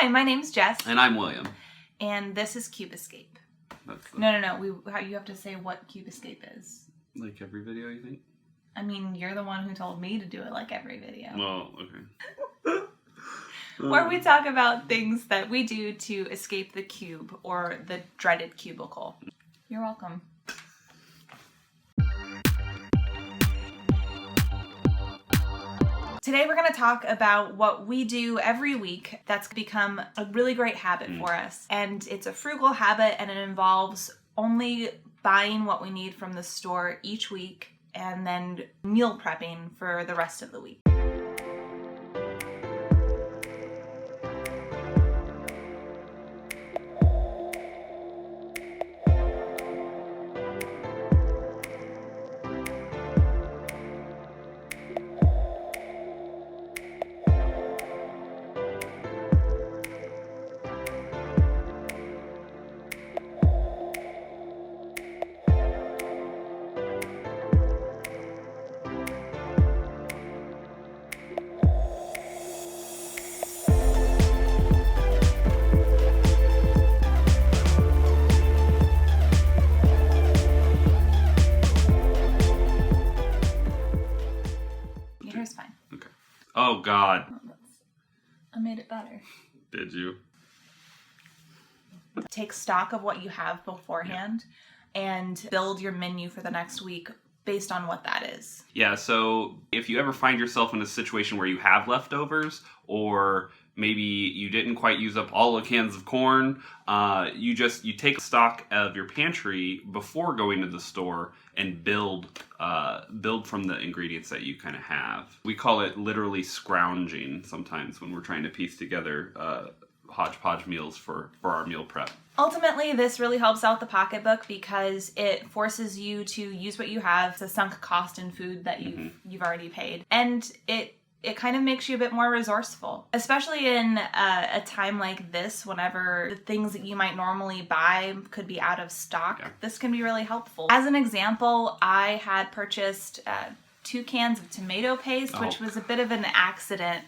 Hi, my name's Jess. And I'm William. And this is Cube Escape. That's the, No. You have to say what Cube Escape is. Like every video, you think? I mean, you're the one who told me to do it like every video. Well, okay. Where we talk about things that we do to escape the cube or the dreaded cubicle. You're welcome. Today we're going to talk about what we do every week that's become a really great habit for us. And it's a frugal habit, and it involves only buying what we need from the store each week and then meal prepping for the rest of the week. Your hair's fine. Okay. Oh, God. I made it better. Did you? Take stock of what you have beforehand and build your menu for the next week based on what that is. Yeah, so if you ever find yourself in a situation where you have leftovers, or maybe you didn't quite use up all the cans of corn, you take stock of your pantry before going to the store and build from the ingredients that you kind of have. We call it literally scrounging sometimes when we're trying to piece together hodgepodge meals for our meal prep. Ultimately, this really helps out the pocketbook because it forces you to use what you have. It's a sunk cost in food that you've already paid. And it kind of makes you a bit more resourceful, especially in a time like this, whenever the things that you might normally buy could be out of stock. Yeah. This can be really helpful. As an example, I had purchased 2 cans of tomato paste, which was a bit of an accident.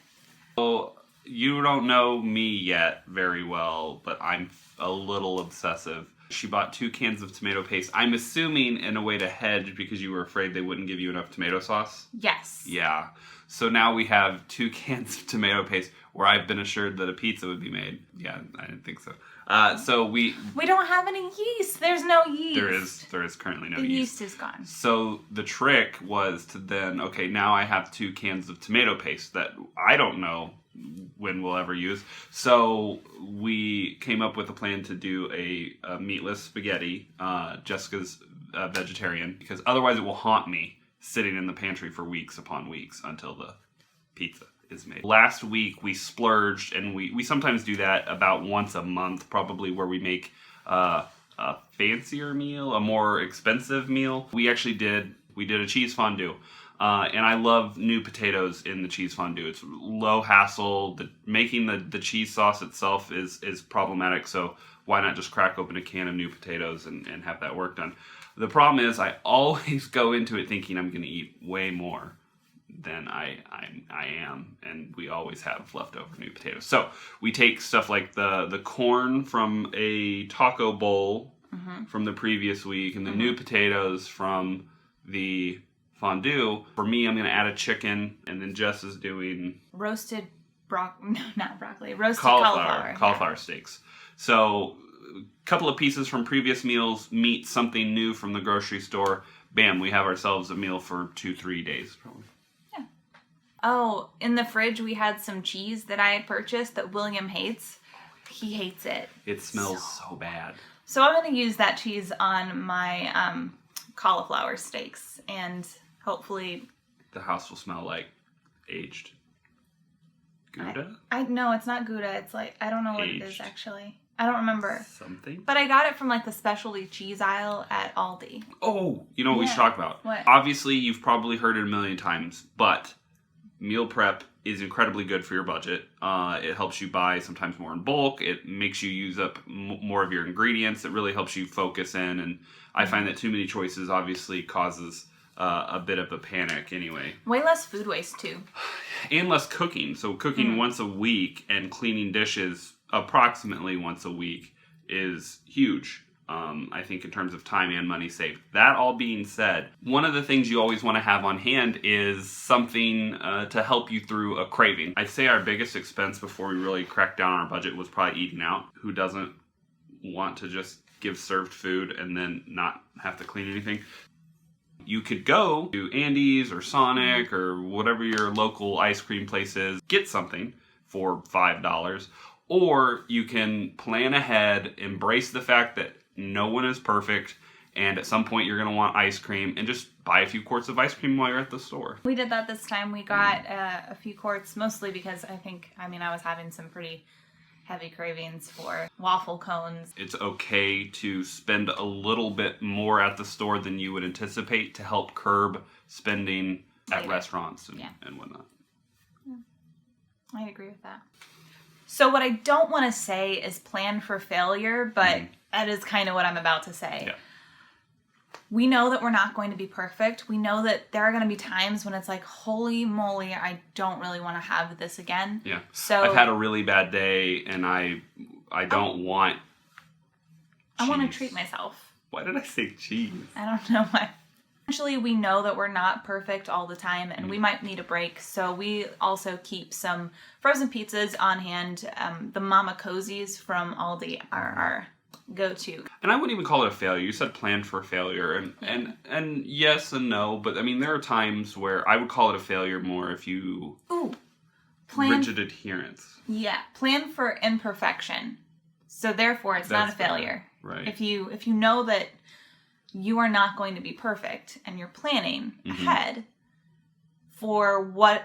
Well, you don't know me yet very well, but I'm a little obsessive. She bought 2 cans of tomato paste. I'm assuming in a way to hedge because you were afraid they wouldn't give you enough tomato sauce. Yes. Yeah. So now we have 2 cans of tomato paste where I've been assured that a pizza would be made. Yeah, I didn't think so. So we don't have any yeast. There's no yeast. There is currently no yeast. The yeast is gone. So the trick was to then, okay, now I have 2 cans of tomato paste that I don't know when we'll ever use. So we came up with a plan to do a meatless spaghetti. Jessica's vegetarian, because otherwise it will haunt me sitting in the pantry for weeks upon weeks until the pizza is made. Last week we splurged, and we sometimes do that about once a month, probably, where we make a fancier meal, a more expensive meal. We did a cheese fondue. And I love new potatoes in the cheese fondue. It's low hassle. Making the cheese sauce itself is problematic, so why not just crack open a can of new potatoes and have that work done? The problem is I always go into it thinking I'm going to eat way more than I am, and we always have leftover new potatoes. So we take stuff like the corn from a taco bowl from the previous week, and the new potatoes from the fondue. For me, I'm going to add a chicken, and then Jess is doing roasted cauliflower steaks. So a couple of pieces from previous meals meet something new from the grocery store. Bam, we have ourselves a meal for 2-3 days probably. Yeah. Oh, in the fridge we had some cheese that I had purchased that William hates. He hates it. It smells so bad. So I'm going to use that cheese on my cauliflower steaks, and hopefully the house will smell like aged Gouda? No, it's not Gouda. It's like, I don't know what it is actually. I don't remember. Something? But I got it from like the specialty cheese aisle at Aldi. Oh, you know what we should talk about? What? Obviously, you've probably heard it a million times, but meal prep is incredibly good for your budget. It helps you buy sometimes more in bulk. It makes you use up more of your ingredients. It really helps you focus in. And I find that too many choices obviously causes a bit of a panic anyway. Way less food waste too. And less cooking. So cooking once a week and cleaning dishes approximately once a week is huge. I think in terms of time and money saved. That all being said, one of the things you always want to have on hand is something to help you through a craving. I'd say our biggest expense before we really cracked down on our budget was probably eating out. Who doesn't want to just give served food and then not have to clean anything? You could go to Andy's or Sonic or whatever your local ice cream place is, get something for $5, or you can plan ahead, embrace the fact that no one is perfect, and at some point you're going to want ice cream, and just buy a few quarts of ice cream while you're at the store. We did that this time. We got a few quarts, mostly because I was having some pretty heavy cravings for waffle cones. It's okay to spend a little bit more at the store than you would anticipate to help curb spending at restaurants and whatnot. Yeah. I agree with that. So what I don't want to say is plan for failure, but that is kind of what I'm about to say. Yeah. We know that we're not going to be perfect. We know that there are going to be times when it's like, holy moly, I don't really want to have this again. Yeah. So I've had a really bad day, and I don't want cheese. I want to treat myself. Why did I say cheese? I don't know why. Essentially, we know that we're not perfect all the time, and we might need a break. So we also keep some frozen pizzas on hand. The Mama Cozies from Aldi are our go-to. And I wouldn't even call it a failure. You said plan for failure, and yes and no. But I mean, there are times where I would call it a failure more if you rigid adherence. Yeah, plan for imperfection. So therefore, it's not a failure. Right. If you know that you are not going to be perfect, and you're planning ahead for what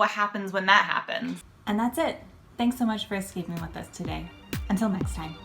happens when that happens. And that's it. Thanks so much for escaping with us today. Until next time.